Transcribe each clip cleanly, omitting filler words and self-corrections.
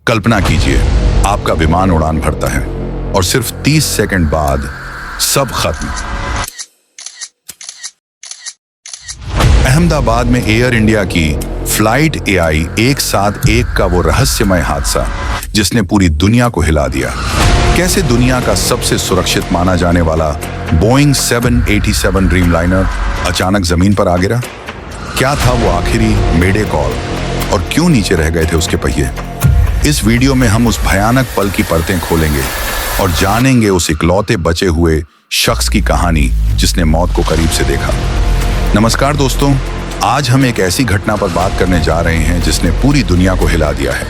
कल्पना कीजिए, आपका विमान उड़ान भरता है और सिर्फ 30 सेकंड बाद सब खत्म। अहमदाबाद में एयर इंडिया की फ्लाइट AI 171 का वो रहस्यमय हादसा जिसने पूरी दुनिया को हिला दिया। कैसे दुनिया का सबसे सुरक्षित माना जाने वाला बोइंग 787 ड्रीमलाइनर अचानक जमीन पर आ गिरा? क्या था वो आखिरी मेडे कॉल और क्यों नीचे रह गए थे उसके पहिए? इस वीडियो में हम उस भयानक पल की परतें खोलेंगे और जानेंगे उस इकलौते बचे हुए शख्स की कहानी जिसने मौत को करीब से देखा। नमस्कार दोस्तों, आज हम एक ऐसी घटना पर बात करने जा रहे हैं जिसने पूरी दुनिया को हिला दिया है।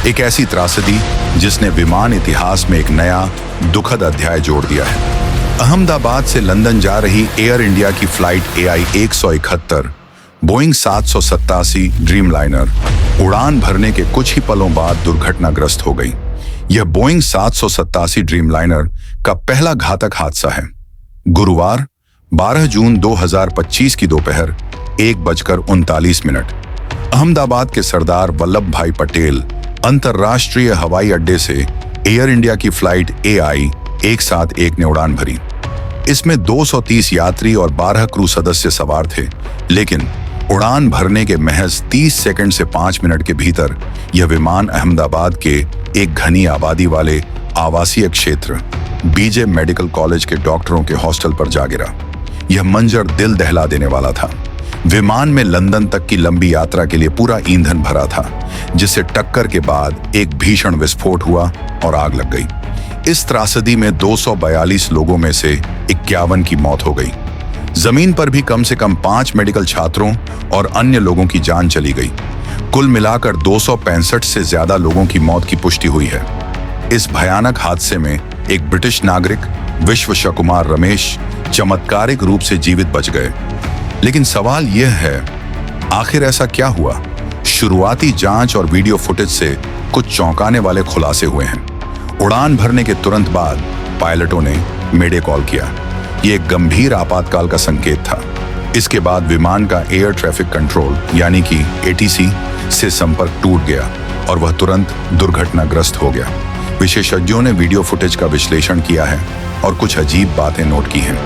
एक ऐसी त्रासदी जिसने विमान इतिहास में एक नया दुखद अध्याय जोड़ दिया है। अहमदाबाद से लंदन जा रही एयर इंडिया की फ्लाइट AI 171 बोइंग 787 ड्रीमलाइनर उड़ान भरने के कुछ ही पलों बाद दुर्घटनाग्रस्त हो गई। यह बोइंग 787 ड्रीमलाइनर का पहला घातक हादसा है। गुरुवार 12 जून 2025 की दोपहर 1:39 अहमदाबाद के सरदार वल्लभ भाई पटेल अंतर्राष्ट्रीय हवाई अड्डे से एयर इंडिया की फ्लाइट AI 171 ने उड़ान भरी। इसमें 230 यात्री और 12 क्रू सदस्य सवार थे, लेकिन उड़ान भरने के महज 30 सेकंड से 5 मिनट के भीतर यह विमान अहमदाबाद के एक घनी आबादी वाले आवासीय क्षेत्र BJ मेडिकल कॉलेज के डॉक्टरों के हॉस्टल पर जा गिरा। यह मंजर दिल दहला देने वाला था। विमान में लंदन तक की लंबी यात्रा के लिए पूरा ईंधन भरा था, जिससे टक्कर के बाद एक भीषण विस्फोट हुआ और आग लग गई। इस त्रासदी में 242 लोगों में से 51 की मौत हो गई। जमीन पर भी कम से कम 5 मेडिकल छात्रों और अन्य लोगों की जान चली गई। कुल मिलाकर 265 से ज्यादा लोगों की मौत की पुष्टि हुई है। इस भयानक हादसे में एक ब्रिटिश नागरिक विश्वशकुमार रमेश चमत्कारिक रूप से जीवित बच गए। लेकिन सवाल यह है, आखिर ऐसा क्या हुआ? शुरुआती जांच और वीडियो फुटेज से कुछ चौंकाने वाले खुलासे हुए हैं। उड़ान भरने के तुरंत बाद पायलटों ने मेडे कॉल किया। ये एक गंभीर आपातकाल का संकेत था। इसके बाद विमान का एयर ट्रैफिक कंट्रोल यानी कि ATC से संपर्क टूट गया और वह तुरंत दुर्घटनाग्रस्त हो गया। विशेषज्ञों ने वीडियो फुटेज का विश्लेषण किया है और कुछ अजीब बातें नोट की हैं।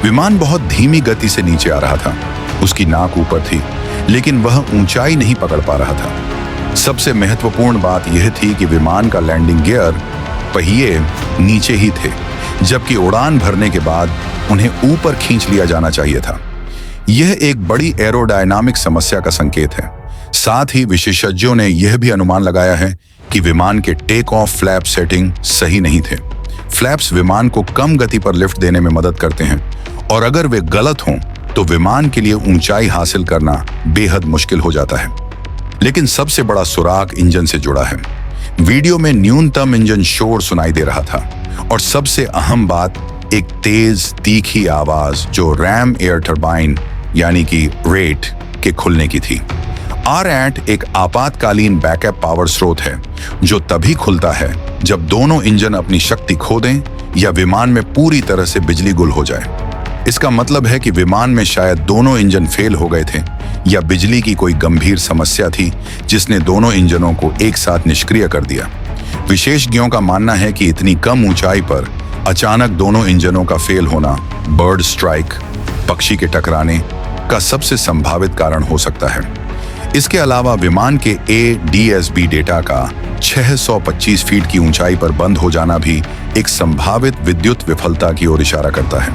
विमान बहुत धीमी गति से नीचे आ रहा था। उसकी नाक ऊपर थी, लेकिन वह ऊंचाई नहीं पकड़ पा रहा था। सबसे महत्वपूर्ण बात यह थी कि विमान का लैंडिंग गियर पहिए नीचे ही थे, जबकि उड़ान भरने के बाद उन्हें ऊपर खींच लिया जाना चाहिए था। यह एक बड़ी एरोडायनामिक समस्या का संकेत है। साथ ही विशेषज्ञों ने यह भी अनुमान लगाया है कि विमान के टेक ऑफ फ्लैप सेटिंग सही नहीं थे। फ्लैप्स विमान को कम गति पर लिफ्ट देने में मदद करते हैं, और अगर वे गलत हों तो विमान के लिए ऊंचाई हासिल करना बेहद मुश्किल हो जाता है। लेकिन सबसे बड़ा सुराग इंजन से जुड़ा है। वीडियो में न्यूनतम इंजन शोर सुनाई दे रहा था, और सबसे अहम बात एक तेज तीखी आवाज जो रैम एयर टरबाइन यानी कि रेट के खुलने की थी। RAT एक आपातकालीन बैकअप पावर स्रोत है जो तभी खुलता है जब दोनों इंजन अपनी शक्ति खो दें या विमान में पूरी तरह से बिजली गुल हो जाए। इसका मतलब है कि विमान में शायद दोनों इंजन फेल हो गए थे या बिजली की कोई गंभीर समस्या थी जिसने दोनों इंजनों को एक साथ निष्क्रिय कर दिया। विशेषज्ञों का मानना है कि इतनी कम ऊंचाई पर अचानक दोनों इंजनों का फेल होना बर्ड स्ट्राइक, पक्षी के टकराने का सबसे संभावित कारण हो सकता है। इसके अलावा विमान के ADS-B डेटा का 625 फीट की ऊंचाई पर बंद हो जाना भी एक संभावित विद्युत विफलता की ओर इशारा करता है।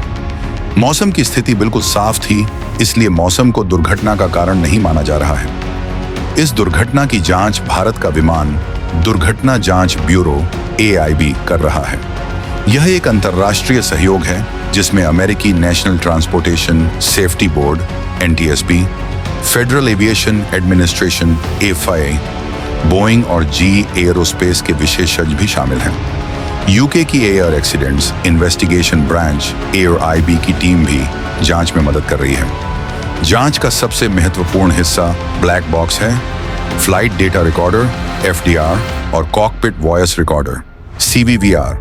मौसम की स्थिति बिल्कुल साफ थी, इसलिए मौसम को दुर्घटना का कारण नहीं माना जा रहा है। इस दुर्घटना की जांच भारत का विमान दुर्घटना जांच ब्यूरो AIB कर रहा है। यह एक अंतर्राष्ट्रीय सहयोग है जिसमें अमेरिकी national transportation safety board NTSB, federal aviation administration FAA, Boeing और GE एयरोस्पेस के विशेषज्ञ भी शामिल हैं। UK की air accidents investigation branch AIB की टीम भी जांच में मदद कर रही है। जांच का सबसे महत्वपूर्ण हिस्सा ब्लैक बॉक्स है। फ्लाइट डेटा रिकॉर्डर FDR और cockpit voice recorder CVVR।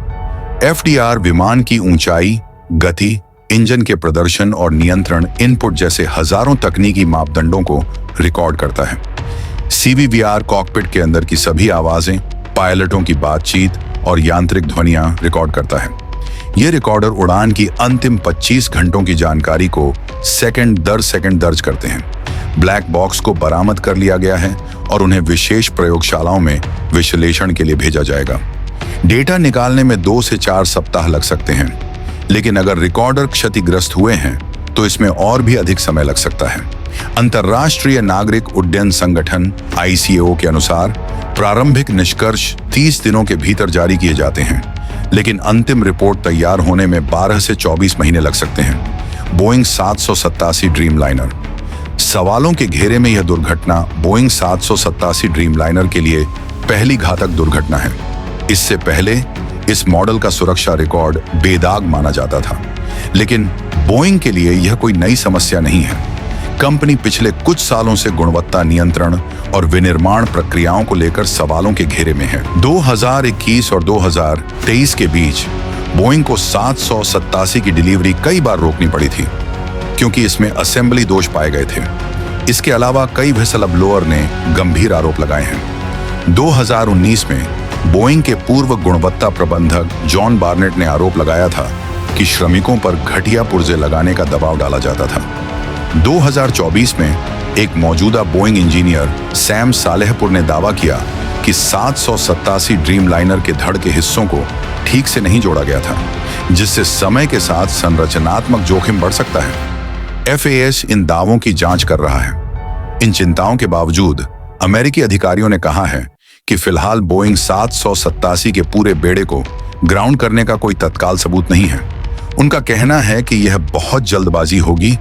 FDR विमान की ऊंचाई, गति, इंजन के प्रदर्शन और नियंत्रण इनपुट जैसे हजारों तकनीकी मापदंडों को रिकॉर्ड करता है। CVVR कॉकपिट के अंदर की सभी आवाजें, पायलटों की बातचीत और यांत्रिक ध्वनियां रिकॉर्ड करता है। यह रिकॉर्डर उड़ान की अंतिम 25 घंटों की जानकारी को सेकंड दर सेकंड दर्ज करते हैं। ब्लैक बॉक्स को बरामद कर लिया गया है और उन्हें विशेष प्रयोगशालाओं में विश्लेषण के लिए भेजा जाएगा। डेटा निकालने में 2 से 4 सप्ताह लग सकते हैं, लेकिन अगर रिकॉर्डर क्षतिग्रस्त हुए हैं तो इसमें और भी अधिक समय लग सकता है। अंतर्राष्ट्रीय नागरिक उड्डयन संगठन ICAO के अनुसार प्रारंभिक निष्कर्ष 30 दिनों के भीतर जारी किए जाते हैं, लेकिन अंतिम रिपोर्ट तैयार होने में 12 से 24 महीने लग सकते हैं। Boeing 787 Dreamliner. सवालों के घेरे में यह दुर्घटना बोइंग 787 ड्रीमलाइनर के लिए पहली घातक दुर्घटना है। इससे पहले इस मॉडल का सुरक्षा रिकॉर्ड बेदाग माना जाता था, लेकिन बोइंग के लिए यह कोई नई समस्या नहीं है। कंपनी पिछले कुछ सालों से गुणवत्ता नियंत्रण और विनिर्माण प्रक्रियाओं को लेकर सवालों के घेरे में है। 2021 और 2023 के बीच बोइंग को 787 की डिलीवरी कई बार रोकनी पड़ी थी, क्योंकि इसमें असेंबली दोष पाए गए थे। इसके अलावा कई व्हिसल ब्लोअर ने गंभीर आरोप लगाए हैं। 2019 में बोइंग के पूर्व गुणवत्ता प्रबंधक जॉन बार्नेट ने आरोप लगाया था कि श्रमिकों पर घटिया पुर्जे लगाने का दबाव डाला जाता था। 2024 में एक मौजूदा बोइंग इंजीनियर सैम सालेहपुर ने दावा किया कि 787 ड्रीमलाइनर के धड़ के हिस्सों को ठीक से नहीं जोड़ा गया था, जिससे समय के साथ संरचनात्मक जोखिम बढ़ सकता है। FAS इन दावों की जांच कर रहा है। इन चिंताओं के बावजूद अमेरिकी अधिकारियों ने कहा है कि फिलहाल बोइंग 787 के पूरे बेड़े को ग्राउंड करने का कोई तत्काल सबूत नहीं है। उनका कहना है कि यह बहुत जल्दबाजी होगी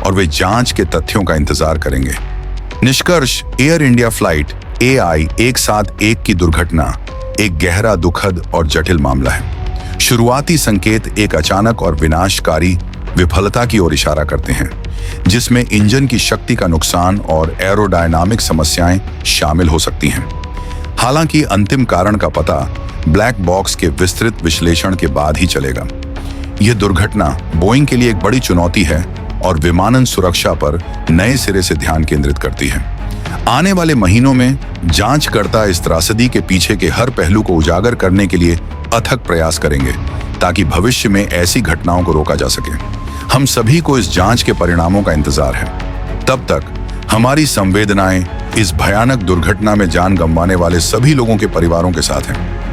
और वे जांच के तथ्यों का इंतजार करेंगे। निष्कर्ष, एयर इंडिया फ्लाइट AI 171 की दुर्घटना एक गहरा, दुखद और जटिल मामला है। शुरुआती संकेत एक अचानक और विनाशकारी विफलता की ओर इशारा करते हैं, जिसमें इंजन की शक्ति का नुकसान और एरोडायनामिक समस्याएं शामिल हो सकती हैं। हालांकि अंतिम कारण का पता ब्लैक बॉक्स के विस्तृत विश्लेषण के बाद ही चलेगा। यह दुर्घटना बोइंग के लिए एक बड़ी चुनौती है और विमानन सुरक्षा पर नए सिरे से ध्यान केंद्रित करती है। आने वाले महीनों में जांचकर्ता इस त्रासदी के पीछे के हर पहलू को उजागर करने के लिए अथक प्रयास करेंगे, ताकि भविष्य में ऐसी घटनाओं को रोका जा सके। हम सभी को इस जांच के परिणामों का इंतजार है। तब तक हमारी संवेदनाएं इस भयानक दुर्घटना में जान गंवाने वाले सभी लोगों के परिवारों के साथ हैं।